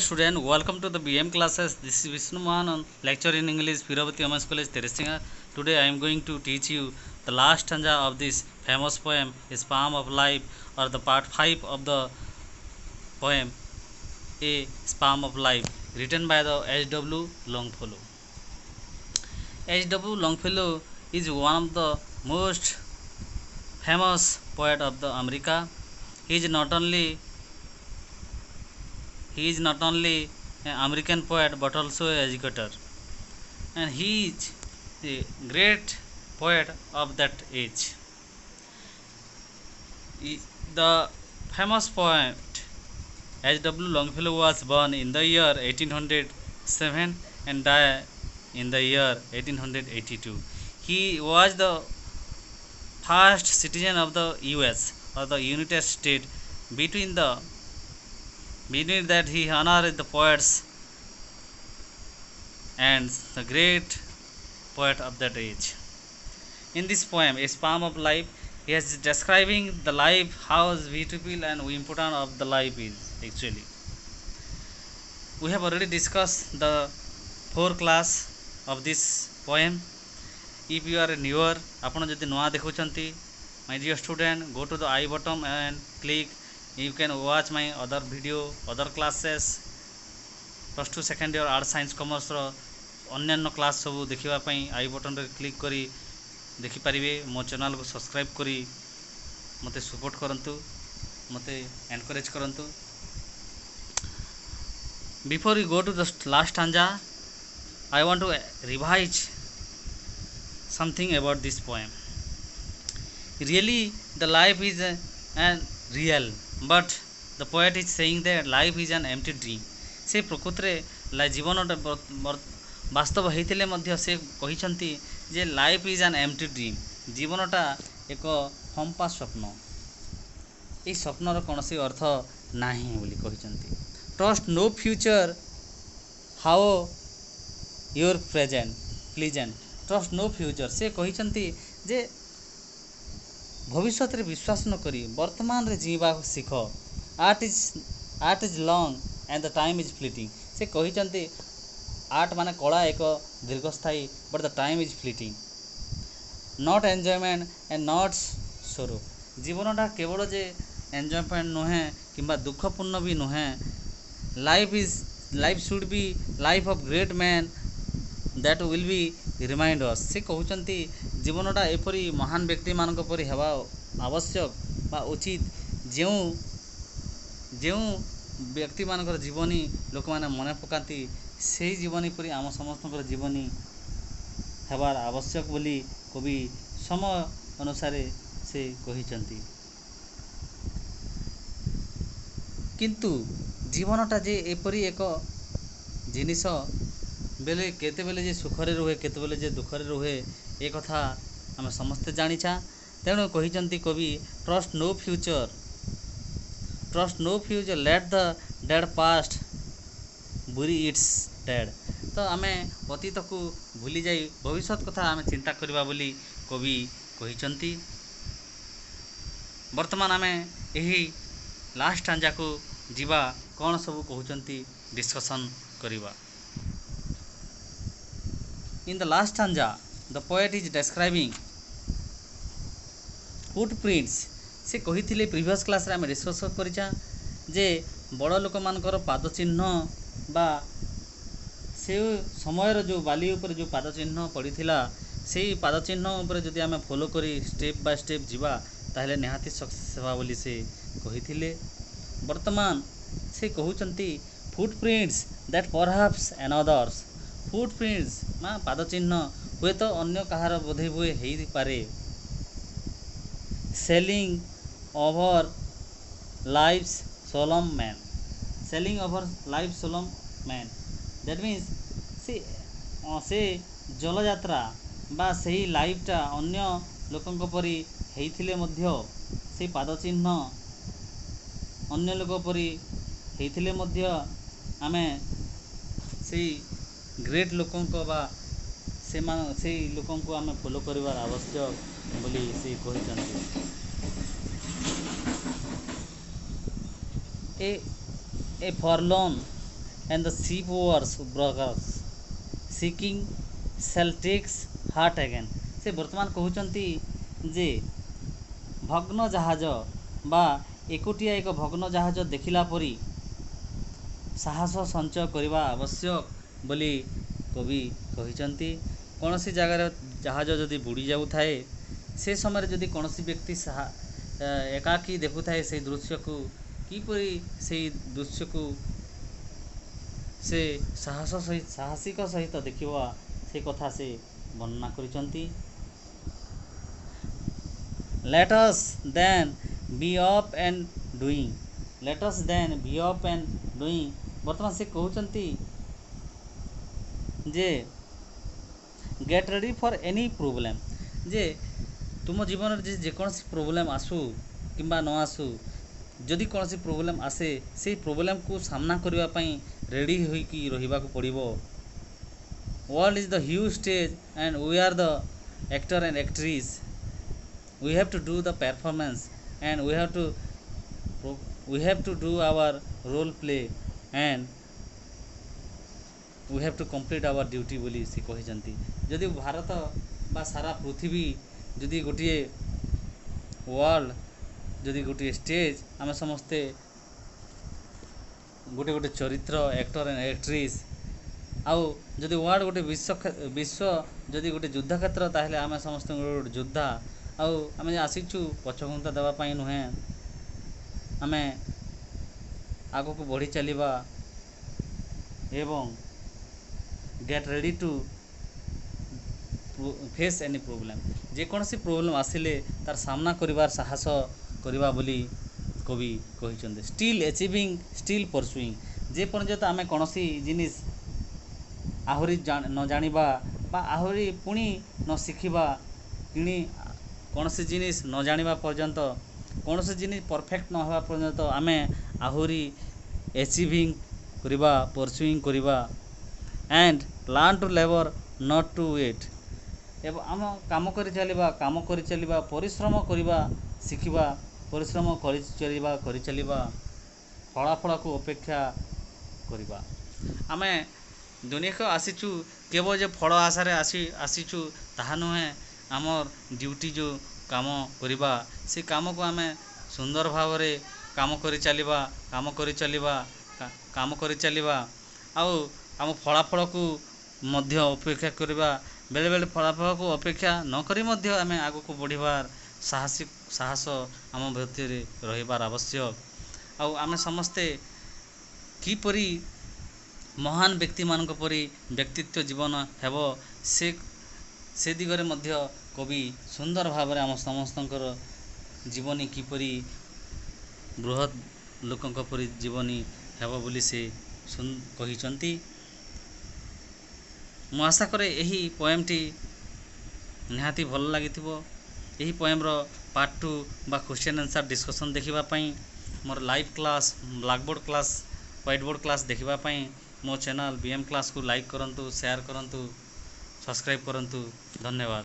student, welcome to the BM classes. This is Vishnu Mahanan, lecture in English, Piravati Women's College, Teresinga. Today I am going to teach you the last stanza of this famous poem, is Palm of Life, or the part 5 of the poem, A Palm of Life, written by the H.W. Longfellow. H.W. Longfellow is one of the most famous poet of the America. He is not only an American poet but also an educator, and he is a great poet of that age. The famous poet H.W. Longfellow was born in the year 1807 and died in the year 1882. He was the first citizen of the US, or the United States. Between that, he honored the poets and the great poet of that age. In this poem, A Palm of Life, he is describing the life, how beautiful and important of the life is actually. We have already discussed the 4 class of this poem. If you are a newer, ଆପଣ ଯଦି ନୂଆ ଦେଖୁଛନ୍ତି, my dear student, go to the I button and click. You can watch my other video, other classes, plus 2 second year art science commerce रो अन्य class सब देखिबा पई आई button रे क्लिक करी देखि परिबे। मो चैनल को सब्सक्राइब करी मते सपोर्ट करंतु, मते एनकरेज करंतु। Before we go to the last stanza, I want to revise something about this poem. Really, the life is real, but the poet is saying that life is an empty dream. से प्रकृतरे जीवनटा वास्तव होइतिले मध्य से कहिसंती जे life is an empty dream, जीवनटा एक फंपा स्वप्न, ए स्वप्नर कोनोसी अर्थ नाही बोली कहिसंती। Trust no future how your present trust no future, से कहिसंती जे भविष्य रे विश्वास न करी वर्तमान रे जीवा सीख। Art is long and the time is fleeting, से कहिसंती आर्ट माने कला एक दीर्घस्थायी, but the time is fleeting. Not enjoyment and not sorrow, जीवनटा केवल जे एन्जॉयमेंट नुहे किंबा दुखपूर्ण भी नुहे। Life should be life of great man that will be remind us, से कहउचंती जीवनटा एपरी महान व्यक्ति मानक परि हेबा आवश्यक बा उचित, जो व्यक्ति मानकर जीवनी लोक माने मने पकाती, से जीवनी परि आम समस्तकर जीवनी हेबार आवश्यक बोली कवि समय अनुसार से कहिचंती। किंतु जीवनटा जे एपरी एक जिनिस बेले केते बेले जे सुखरे रुहे केते बेले जे दुखरे रुहे, ए कथा आम समस्ते जानिछा। तेणु कहिचंती कवि, trust no future let the dead past bury its dead. तो आमे अतीत को भूली जाई भविष्य कथा आमे चिंता करबा बोली कवि कहिचंती। वर्तमान आमे एही लास्ट स्टांजा को जीवा कौन सब कहउचंती डिस्कशन करिबा। In the last stanza, the poet is describing footprints. से कहिथिले प्रीवियस क्लास रे हम डिस्कस करिचा जे बड़ लोक मानकर पाद चिन्ह बा से समय रो जो बाली ऊपर जो पाद चिन्ह पड़ीथिला, सेही पाद चिन्ह ऊपर जदि आमे फॉलो करी स्टेप बाय स्टेप जीवा ताहले निहाती सक्सेस हेबा बोली से कहिथिले। वर्तमान से कहउचंती footprints that perhaps another's, footprints मा पाद चिन्ह हुए तो अन्य कहार बोधे हुए हेई पारे। Sailing over life's solemn main, sailing over life solemn main, that means से जल यात्रा बा सही लाइफटा अन्य लोकंक परी हेइथिले मध्य से पाद चिन्ह अन्य लोक परी हेइथिले मध्य आमे से ग्रेट लोकंक बा से लोकंक आमे फॉलो करिवार आवश्यक बोली से कहिसंती। a forlorn and the ship wars brokers seeking Celtics heart again। से वर्तमान कहउचंती जे भग्न जहाज बा एकोटिया एक भग्न जहाज देखिला परी साहस संचय करने आवश्यक बोली कवि कहिचंती। कौनसी जगार जहाज जदि बुड़ी जाऊ थाए से समय जदि कौनसी व्यक्ति एकाकी देखु थाए से दृश्य को किपरि से दृश्य को से साहस सहित साहसिक सहित देखिबा से कथा से वर्णना करिसंती। Let us then be up and doing, let us then be up and doing. वर्तमान से कहउचंती जे get ready for any problem, जे तुम जीवन में जेकोसी प्रोब्लेम आसू किंबा न आसू जदि कौन सी प्रोब्लेम आसे से प्रोब्लेम को सामना करने पाई रेडी होइकी रहिबा को पड़िबो। World is the huge stage and we are the actor and actress, we have to do the performance and we have to do our role play and we have to complete our duty बोली से कहिसंती। जदि भारत बा सारा पृथ्वी जदि गोटे world जदि गोटे stage आम समस्ते गोटे गोटे चरित्र एक्टर एंड एक्ट्रेस आउ जदि वर्ल्ड गोटे विश्व जदि गोटे युद्ध क्षेत्र ताहले आम समस्त गोटे योद्धा आउ आम आसीचु पछघुंता देवाई नुहे आम आग को बढ़ी चलवा एवं get ready to face any problem. जेकोसी प्रॉब्लम आसिले तार सामना करिवार साहस करवा बोली कवि कहिचंदे। स्टिल अचीविंग स्टिल परसुइंग, जे पर्यंत आम कौनसी जिनिस आहुरी न जानिबा बा आहुरी पुणी न शिखिबा किणी कौनसी जिनिस न जानिबा पर्यंत कौनसी जिनिस परफेक्ट न होवा पर्यंत आमे आहुरी अचीविंग करवा परसुइंग करवा and learn to labour not to wait. एवं आम काम कर चलवा परिश्रम करवा शिखिबा परिश्रम कर चलवा फलाफल को अपेक्षा करवा। आम दुनिया को आसीचु केवल जो फल आशार आसीचु ताहा नुहे आमर ड्यूटी जो काम करवा से काम को आम सुंदर भाव रे काम कर चलवा आउ आम फलाफल को मध्य अपेक्षा करवा बेले बेले फलाफल को अपेक्षा न करी मध्य आम आग को बढ़िबार साहस आम भितर रहिबार आवश्यक। आम समस्ते किपरि महान व्यक्ति मान परी व्यक्तित्व जीवन हेब से दिगरे मध्य कवि सुंदर भाव आम समस्तंकर जीवनी किपरि बृहत लोकंक परी जीवनी हेब बोली से कहिचंती। मु आशा करे यही पोएमटी निहाती भल लगी। यही पोएम रो पार्ट 2 बा क्वेश्चन आंसर डिस्कशन देखिबा पई मोर live class blackboard class white board class देखिबा पई मो चैनल बीएम क्लास को लाइक करंतु शेयर करंतु सब्सक्राइब करंतु। धन्यवाद।